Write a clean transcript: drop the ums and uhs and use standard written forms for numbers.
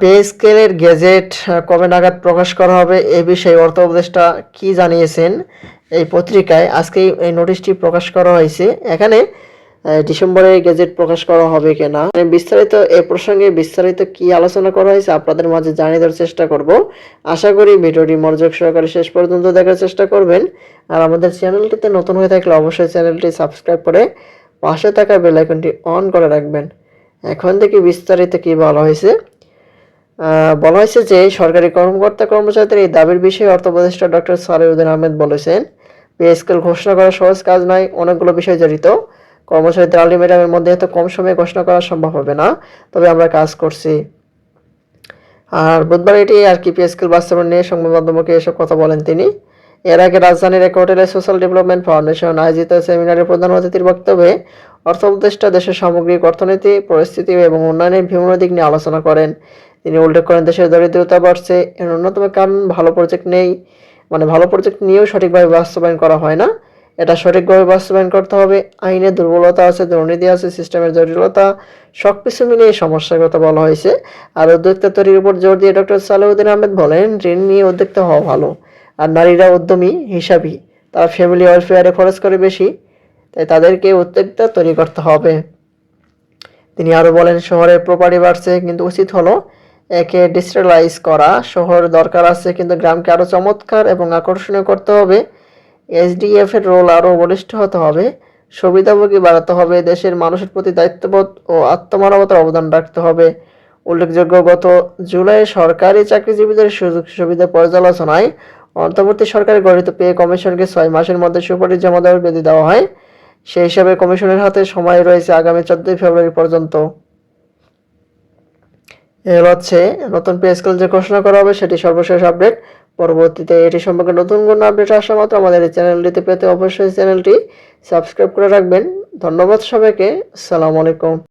Pay স্কেলের gazette কবে নাগাদ প্রকাশ করা হবে এ বিষয়ে অর্থ উপদেষ্টা কি জানিয়েছেন এই পত্রিকায় আজকেই এই নোটিশটি প্রকাশ করা হয়েছে। এখানে ডিসেম্বরে গেজেট প্রকাশ করা হবে কিনা বিস্তারিত এ প্রসঙ্গে বিস্তারিত কি আলোচনা করা হয়েছে আপনাদের মাঝে জানিয়ে দেওয়ার চেষ্টা করব। আশা করি ভিডিওটি মনোযোগ সহকারে শেষ পর্যন্ত দেখার চেষ্টা করবেন। আর আমাদের চ্যানেলটিতে নতুন হয়ে থাকলে অবশ্যই চ্যানেলটি সাবস্ক্রাইব করে পাশে থাকা বেল আইকনটি অন করে রাখবেন। এখন থেকে বিস্তারিত কি বলা হয়েছে। বলা হয়েছে যে সরকারি কর্মকর্তা কর্মচারীদের এই দাবির বিষয়ে অর্থ উপদেষ্টা ডক্টর সালেউদ্দিন আহমেদ বলেছেন, পে স্কেল ঘোষণা করা সহজ কাজ নয়, অনেকগুলো বিষয় জড়িত। কর্মচারীদের আলটিমেটামের মধ্যে এত কম সময়ে ঘোষণা করা সম্ভব হবে না, তবে আমরা কাজ করছি। আর বুধবার এটি আর কি পে স্কেল বাস্তবায়ন নিয়ে সংবাদ মাধ্যমকে এসব কথা বলেন তিনি। এর আগে রাজধানীর এক হোটেলে সোশ্যাল ডেভেলপমেন্ট ফাউন্ডেশন আয়োজিত সেমিনারে প্রধান অতিথির বক্তব্যে অর্থ উপদেষ্টা দেশের সামগ্রিক অর্থনীতি পরিস্থিতি এবং উন্নয়নের বিভিন্ন দিক নিয়ে আলোচনা করেন। তিনি উল্লেখ করেন, দেশের দরিদ্রতা বাড়ছে, এর অন্যতম কারণ ভালো প্রজেক্ট নেই, ভালো প্রজেক্ট নিয়েও সঠিকভাবে বাস্তবায়ন করা হয় না। এটা সঠিকভাবে বাস্তবায়ন করতে হবে। আইনের দুর্বলতা আছে, দুর্নীতি আছে, সিস্টেমের জটিলতা, সবকিছু মিলিয়ে সমস্যার কথা বলা হয়েছে। আর উদ্যোক্তা তৈরির উপর জোর দিয়ে ডক্টর সালেউদ্দিন আহমেদ বলেন, ঋণ নিয়ে উদ্যোক্তা হওয়া ভালো। আর নারীরা উদ্যমী, হিসাবী, তারা ফ্যামিলি ওয়েলফেয়ারে খরচ করে বেশি, তাই তাদেরকে উদ্যোক্তা তৈরি করতে হবে। তিনি আরও বলেন, শহরের প্রপার্টি বাড়ছে, কিন্তু উচিত হলো একে ডিজিটালাইজ করা। শহর দরকার আছে, কিন্তু গ্রামকে আরও চমৎকার এবং আকর্ষণীয় করতে হবে। এসডিএফ এর রোল আরও বলিষ্ঠ হতে হবে, সুবিধাভোগী বাড়াতে হবে, দেশের মানুষের প্রতি দায়িত্ববোধ ও আত্মমানবতার অবদান রাখতে হবে। উল্লেখযোগ্য, গত জুলাই সরকারি চাকরিজীবীদের সুযোগ সুবিধা পর্যালোচনায় অন্তর্বর্তী সরকারের গঠিত পে কমিশনকে 6 মাসের মধ্যে সুপারিশ জমা দেওয়ার বেঁধে দেওয়া হয়। সেই হিসাবে কমিশনের হাতে সময় রয়েছে আগামী 14 ফেব্রুয়ারি পর্যন্ত। এর হচ্ছে নতুন পে স্কেল যে ঘোষণা করা হবে সেটি সর্বশেষ আপডেট। পরবর্তীতে এটি সম্পর্কে নতুন কোনো আপডেট আসা মাত্র আমাদের এই চ্যানেলটিতে পেতে অবশ্যই চ্যানেলটি সাবস্ক্রাইব করে রাখবেন। ধন্যবাদ সবাইকে। আসসালামু আলাইকুম।